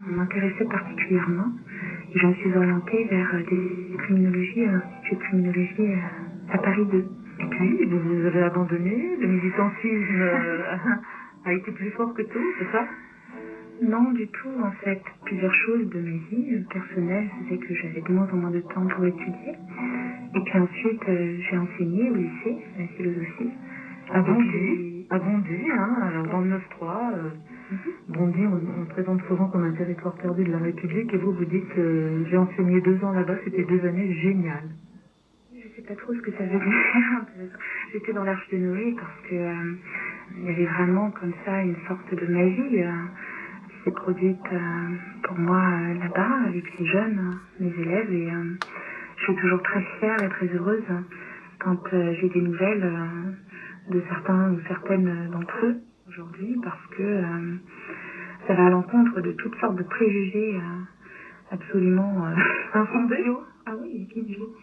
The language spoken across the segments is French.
m'intéressait particulièrement et je me suis orientée vers des criminologies, un institut de criminologie à Paris 2. Et puis, vous avez abandonné, le militantisme a été plus fort que tout, c'est ça? Non, du tout, en fait. Plusieurs choses de ma vie personnelle faisaient que j'avais de moins en moins de temps pour étudier. Et puis ensuite, j'ai enseigné au lycée, la philosophie. À Bondy, hein, alors dans le 9-3, Bondy, on présente souvent comme un territoire perdu de la République, et vous dites que j'ai enseigné 2 ans là-bas, c'était 2 années géniales. Je sais pas trop ce que ça veut dire. J'étais dans l'Arche de Noé parce que il y avait vraiment comme ça une sorte de magie qui s'est produite pour moi là-bas avec les jeunes, mes élèves, et je suis toujours très fière et très heureuse quand j'ai des nouvelles de certains ou certaines d'entre eux aujourd'hui, parce que ça va à l'encontre de toutes sortes de préjugés absolument infondés. Ah oui, idiots.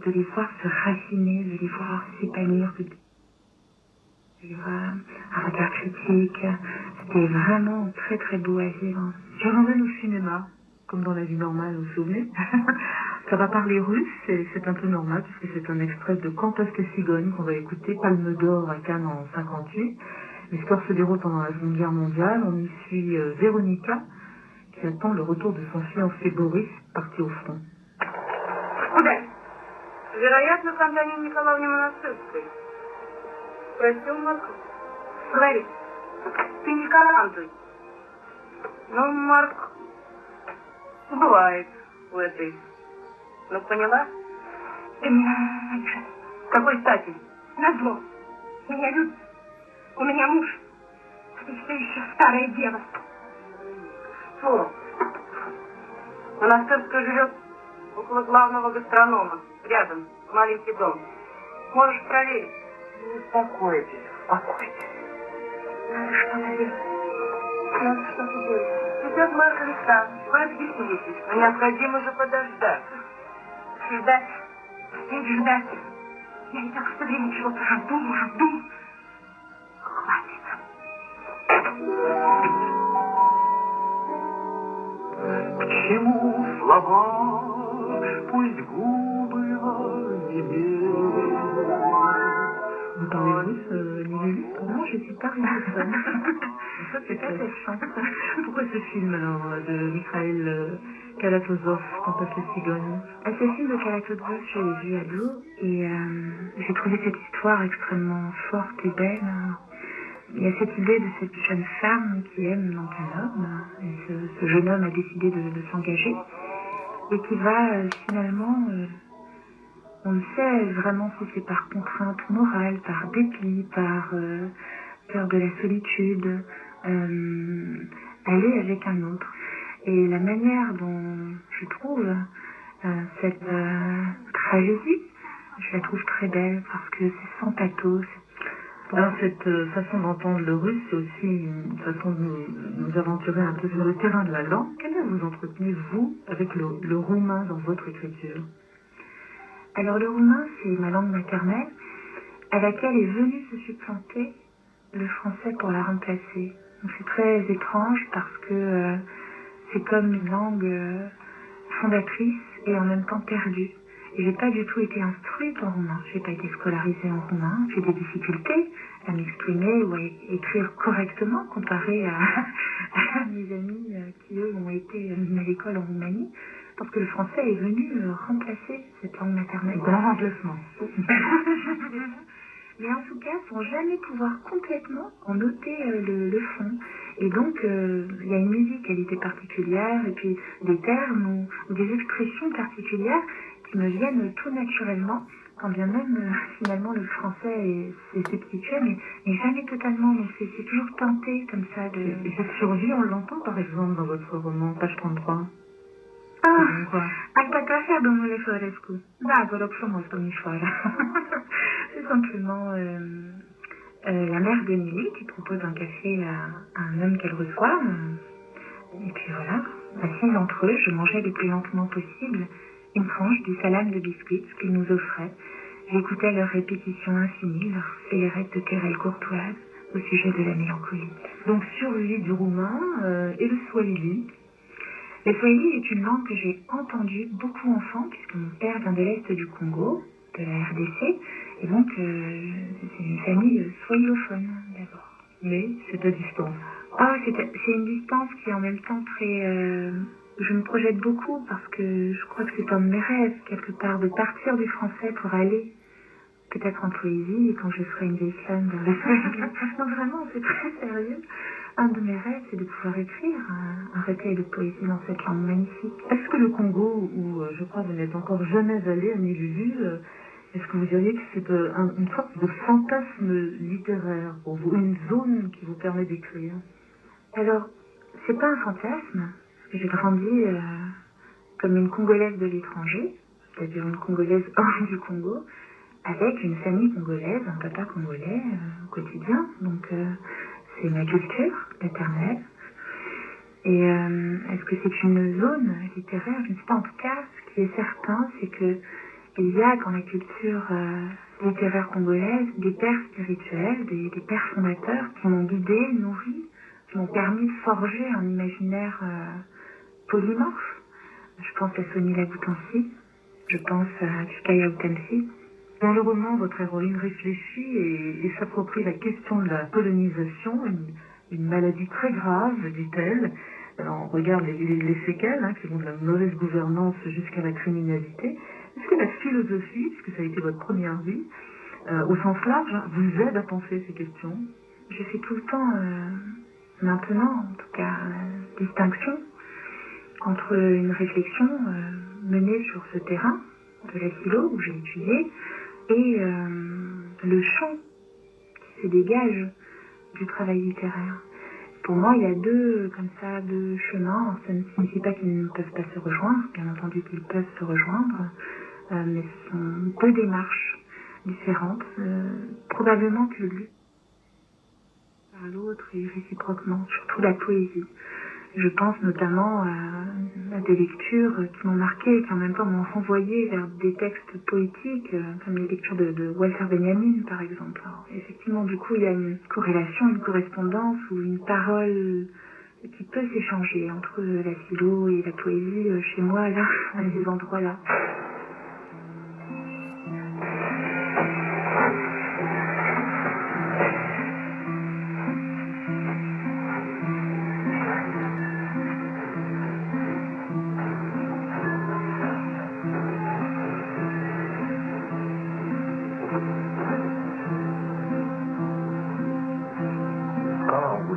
De les voir se raciner, de les voir s'épanouir, de un regard critique. C'était vraiment très très beau à vivre. Je ramène au cinéma, comme dans la vie normale, vous vous souvenez? Ça va parler russe, et c'est un peu normal, puisque c'est un extrait de Cantaste cigogne qu'on va écouter, Palme d'Or à Cannes en 58. L'histoire se déroule pendant la Seconde Guerre mondiale. On y suit Véronica, qui attend le retour de son fiancé Boris, parti au front. Куда? Вероятно, к Антонине Николаевне Монастырской. Спросил Марк. Говори, ты не командуй. Ну, Марк, бывает у этой. Ну, поняла? Ты меня раньше. Какой стати? Назло. Меня любит. У меня муж. А ты все еще старая дева. Фу. Монастырская живет около главного гастронома. Рядом. Маленький дом. Можешь проверить. Не успокойтесь, успокойтесь. Надо что-то делать. Надо что-то делать. Сейчас Марк Александрович, вы объяснитесь, но необходимо же подождать. Ждать. Опять ждать. Я и так все время чего-то жду. Хватит. К чему слова? Пусть губы онемеют. Vous parlez russe, Lulu? Non, je suis pas russophone. Ça, c'est pas cette chance. Pourquoi ce film, alors, de Mikhail Kalatozov, Cantaste cigogne? Ce film de Kalatozov, je l'ai vu ado, et j'ai trouvé cette histoire extrêmement forte et belle. Il y a cette idée de cette jeune femme qui aime donc un homme, et ce jeune homme a décidé de s'engager, et qui va finalement, on ne sait vraiment si c'est par contrainte morale, par dépit, par peur de la solitude, aller avec un autre. Et la manière dont je trouve cette tragédie, je la trouve très belle parce que c'est sans pathos. Alors, cette façon d'entendre le russe, c'est aussi une façon de nous aventurer un peu sur le terrain de la langue. Quel lien vous entretenez, vous, avec le roumain dans votre écriture? Alors, le roumain, c'est ma langue maternelle, à laquelle est venu se supplanter le français pour la remplacer. Donc, c'est très étrange parce que c'est comme une langue fondatrice et en même temps perdue. Et j'ai pas du tout été instruite en roumain. J'ai pas été scolarisée en roumain. J'ai des difficultés à m'exprimer ou à écrire correctement comparé à mes amis qui, eux, ont été mis à l'école en Roumanie. Parce que le français est venu remplacer cette langue maternelle. Grand remplacement. Mais en tout cas, sans jamais pouvoir complètement en noter le fond. Et donc, il y a une musicalité particulière, et puis des termes ou des expressions particulières qui me viennent tout naturellement, quand bien même, finalement, le français c'est substitué, mais jamais totalement. Donc, c'est toujours tenté, comme ça, de... Et cette survie, on l'entend, par exemple, dans votre roman, page 33. Asta cafea, domnule Florescu. Da, vă rog frumos, domnișoara. C'est simplement la mère de Nelly qui propose un café à un homme qu'elle reçoit. Et puis voilà, assise entre eux, je mangeais le plus lentement possible une tranche du salame de biscuits qu'ils nous offraient. J'écoutais leurs répétitions infinies, leurs scélérettes de querelles courtoises, au sujet de la mélancolie. Donc survie du roumain et le swahili. Le swahili est une langue que j'ai entendue beaucoup enfant, puisque mon père vient de l'Est du Congo, de la RDC, et donc c'est une famille swahilophone d'abord. Mais c'est à distance. Ah, c'est une distance qui est en même temps très... je me projette beaucoup parce que je crois que c'est un de mes rêves, quelque part, de partir du français pour aller peut-être en poésie, et quand je serai une vieille femme vers le swahili. Non, vraiment, c'est très sérieux. Un de mes rêves, c'est de pouvoir écrire un recueil de poésie dans cette langue magnifique. Est-ce que le Congo, où je crois que vous n'êtes encore jamais allé, Annie Lulu, est-ce que vous diriez que c'est une sorte de fantasme littéraire pour vous, une zone qui vous permet d'écrire? Alors, c'est pas un fantasme, parce que j'ai grandi comme une Congolaise de l'étranger, c'est-à-dire une Congolaise hors du Congo, avec une famille congolaise, un papa congolais au quotidien. Donc, c'est ma culture maternelle. Et est-ce que c'est une zone littéraire? Je ne sais pas. En tout cas, ce qui est certain, c'est que il y a dans la culture littéraire congolaise des pères spirituels, des pères fondateurs qui m'ont guidée, nourrie, qui m'ont permis de forger un imaginaire polymorphe. Je pense à Sonia Laboutancy, je pense à Chikaya Utamsi. Dans le roman, votre héroïne réfléchit et s'approprie la question de la colonisation, une maladie très grave, dit-elle. Alors, on regarde les séquelles, qui vont de la mauvaise gouvernance jusqu'à la criminalité. Est-ce que la philosophie, puisque ça a été votre première vie, au sens large, vous aide à penser ces questions? Je fais tout le temps, maintenant en tout cas, distinction entre une réflexion menée sur ce terrain de la philo où j'ai étudié et le champ qui se dégage du travail littéraire. Pour moi, il y a deux chemins. Ça ne signifie pas qu'ils ne peuvent pas se rejoindre, bien entendu qu'ils peuvent se rejoindre, mais ce sont deux démarches différentes, probablement que l'une par l'autre et réciproquement, surtout la poésie. Je pense notamment à des lectures qui m'ont marqué et qui en même temps m'ont renvoyé vers des textes poétiques, comme les lectures de Walter Benjamin, par exemple. Alors, effectivement, du coup, il y a une corrélation, une correspondance ou une parole qui peut s'échanger entre la philo et la poésie chez moi, là, à ces endroits-là.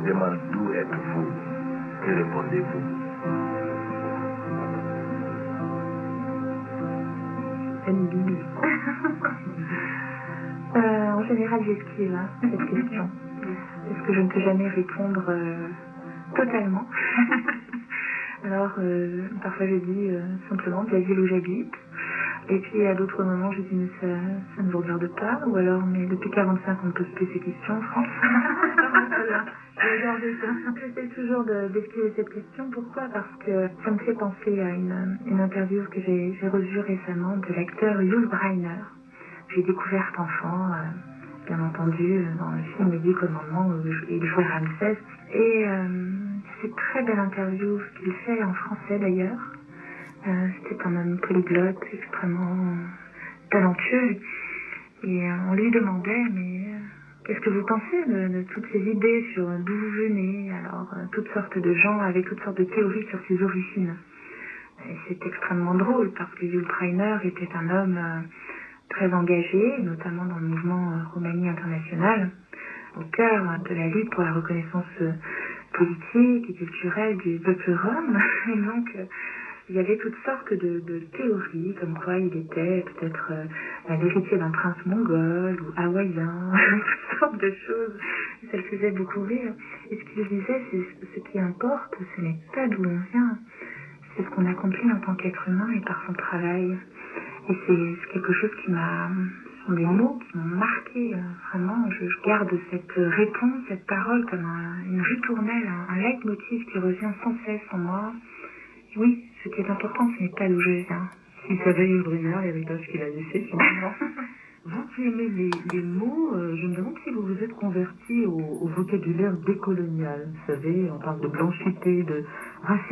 Demande d'où êtes-vous? Que répondez-vous? En général, j'esquive cette question. Parce que je ne peux jamais répondre totalement. Alors, parfois je dis simplement de la ville où j'habite. Et puis à d'autres moments, je dis mais ça ne vous regarde pas. Ou alors, mais depuis 45, on ne pose plus ces questions en France. J'essaie toujours d'esquiver cette question. Pourquoi? Parce que ça me fait penser à une interview que j'ai revue récemment de l'acteur Yul Brynner. J'ai découvert enfant, bien entendu, dans le film Les 10 Commandements où il jouait Ramsès. Et c'est une très belle interview qu'il fait en français d'ailleurs. C'était un homme polyglotte, extrêmement talentueux. Et on lui demandait, mais qu'est-ce que vous pensez de toutes ces idées sur d'où vous venez? Alors, toutes sortes de gens avec toutes sortes de théories sur ses origines. Et c'est extrêmement drôle parce que Yul Brynner était un homme très engagé, notamment dans le mouvement Roumanie international, au cœur de la lutte pour la reconnaissance politique et culturelle du peuple rom. Et donc, il y avait toutes sortes de théories, comme quoi il était peut-être l'héritier d'un prince mongol ou hawaïen, toutes sortes de choses. Ça le faisait beaucoup rire. Et ce qu'il disait, c'est ce qui importe, ce n'est pas d'où on vient, c'est ce qu'on accomplit en tant qu'être humain et par son travail. Et c'est quelque chose qui ce sont des mots qui m'ont marqué, vraiment. Je garde cette réponse, cette parole comme une ritournelle, un leitmotiv qui revient sans cesse en moi. Oui, ce qui est important, ce n'est pas d'où je viens. Si savait Yul Brynner, l'héritage qu'il a laissé, finalement. Vous qui aimez les mots, je me demande si vous vous êtes converti au vocabulaire décolonial. Vous savez, on parle de blanchité, de racisme.